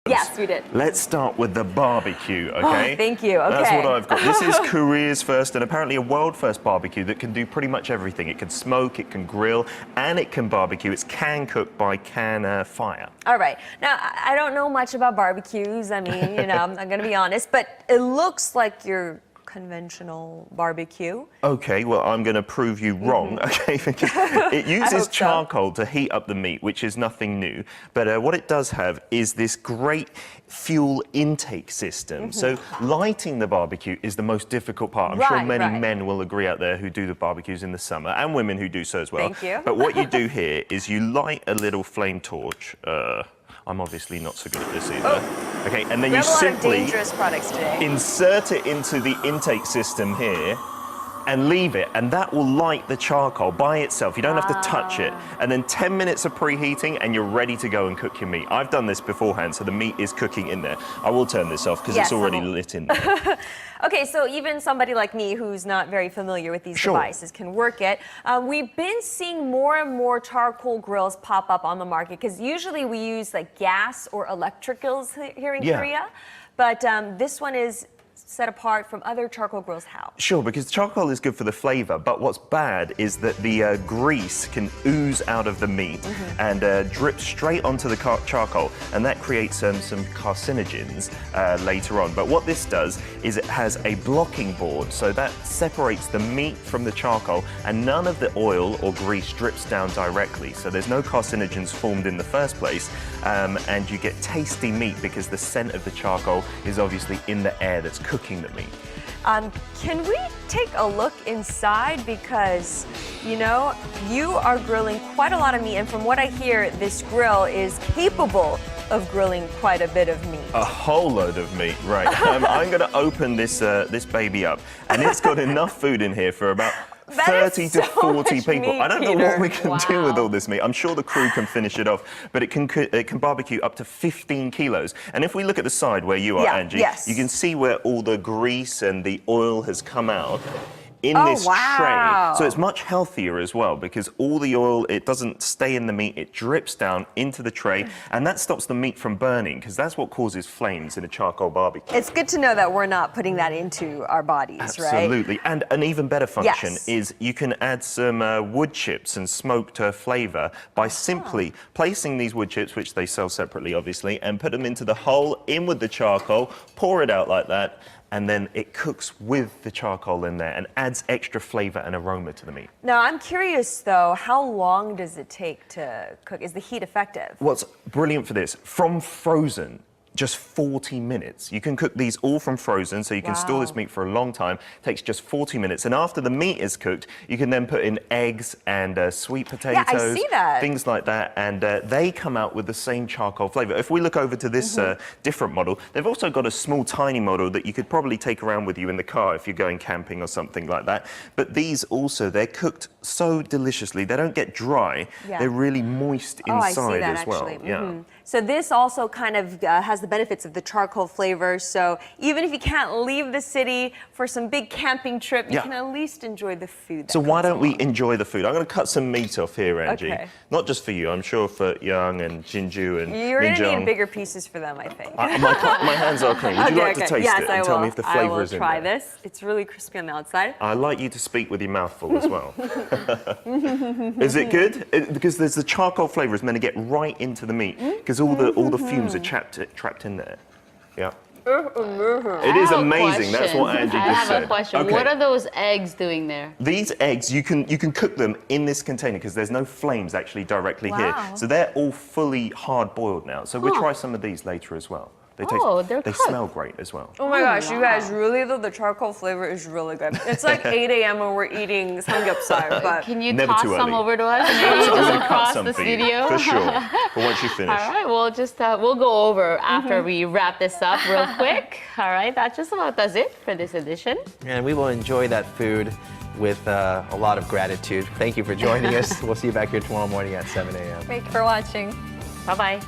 Yes, we did. Let's start with the barbecue, okay? Oh, thank you. Okay. That's what I've got. This is Korea's first and apparently a world first barbecue that can do pretty much everything. It can smoke, it can grill, and it can barbecue. It's can cook by CANFIRE. All right. Now, I don't know much about barbecues. I mean, you know, I'm going to be honest, but it looks like your conventional barbecue. Okay, well, I'm going to prove you wrong, okay? Because it uses charcoal to heat up the meat, which is nothing new. But what it does have is this great fuel intake system. So lighting the barbecue is the most difficult part. I'm sure many men will agree out there who do the barbecues in the summer, and women who do so as well. Thank you. But what you do here is you light a little flame torch. I'm obviously not so good at this either. Okay, and then you simply dangerous products today. Insert it into the intake system here and leave it, and that will light the charcoal by itself. You don't have to touch it. And then 10 minutes of preheating and you're ready to go and cook your meat. I've done this beforehand, so the meat is cooking in there. I will turn this off because it's already lit in there. Okay, so even somebody like me who's not very familiar with these devices can work it. We've been seeing more and more charcoal grills pop up on the market because usually we use like gas or electric grills here in Korea. But this one is set apart from other charcoal grills. How? Sure, because charcoal is good for the flavor, but what's bad is that the grease can ooze out of the meat and drip straight onto the charcoal, and that creates some carcinogens later on. But what this does is it has a blocking board, so that separates the meat from the charcoal, and none of the oil or grease drips down directly. So there's no carcinogens formed in the first place, and you get tasty meat because the scent of the charcoal is obviously in the air that's cooking the meat. Can we take a look inside? Because, you know, you are grilling quite a lot of meat, and from what I hear, this grill is capable of grilling quite a bit of meat. A whole load of meat, right. I'm going to open this, this baby up, and it's got enough food in here for about 30 to 40 people. Meat, I don't know what we can do with all this meat. I'm sure the crew can finish it off, but it can barbecue up to 15 kilos. And if we look at the side where you are, Angie, you can see where all the grease and the oil has come out in this tray. So it's much healthier as well because all the oil, it doesn't stay in the meat, it drips down into the tray, and that stops the meat from burning because that's what causes flames in a charcoal barbecue. It's good to know that we're not putting that into our bodies, right? Absolutely. And an even better function is you can add some wood chips and smoked flavor by simply placing these wood chips, which they sell separately obviously, and put them into the hole in with the charcoal, pour it out like that, and then it cooks with the charcoal in there and adds extra flavor and aroma to the meat. Now, I'm curious though, how long does it take to cook? Is the heat effective? What's brilliant for this, from frozen, just 40 minutes. You can cook these all from frozen, so you can store this meat for a long time. It takes just 40 minutes. And after the meat is cooked, you can then put in eggs and sweet potatoes, things like that, and they come out with the same charcoal flavor. If we look over to this different model, they've also got a small, tiny model that you could probably take around with you in the car if you're going camping or something like that. But these also, they're cooked so deliciously. They don't get dry. They're really moist inside as well. So this also kind of has the benefits of the charcoal flavor. So even if you can't leave the city for some big camping trip, you can at least enjoy the food. So why don't we enjoy the food? I'm going to cut some meat off here, Angie. Not just for you, I'm sure for Young and Jinju and You're going to need bigger pieces for them, I think. My hands are clean. Would you like to taste it and tell me if the flavor is in there? I will try this. It's really crispy on the outside. I like you to speak with your mouth full as well. Is it good? Because there's the charcoal flavor is meant to get right into the meat because all the fumes are trapped in there. It is amazing. That's what Angie just said. I have a question. What are those eggs doing there? These eggs, you can cook them in this container because there's no flames actually directly here. So they're all fully hard boiled now. So we'll try some of these later as well. They smell great as well. Oh my gosh, you guys, really though, the charcoal flavor is really good. It's like 8 a.m. when we're eating samgyeopsal, but... Can you toss some over to us? Maybe just across the studio? For sure, but once you finish. All right, we'll just, we'll go over after we wrap this up real quick. All right, that just about does it for this edition. And we will enjoy that food with a lot of gratitude. Thank you for joining us. We'll see you back here tomorrow morning at 7 a.m. Thank you for watching. Bye-bye.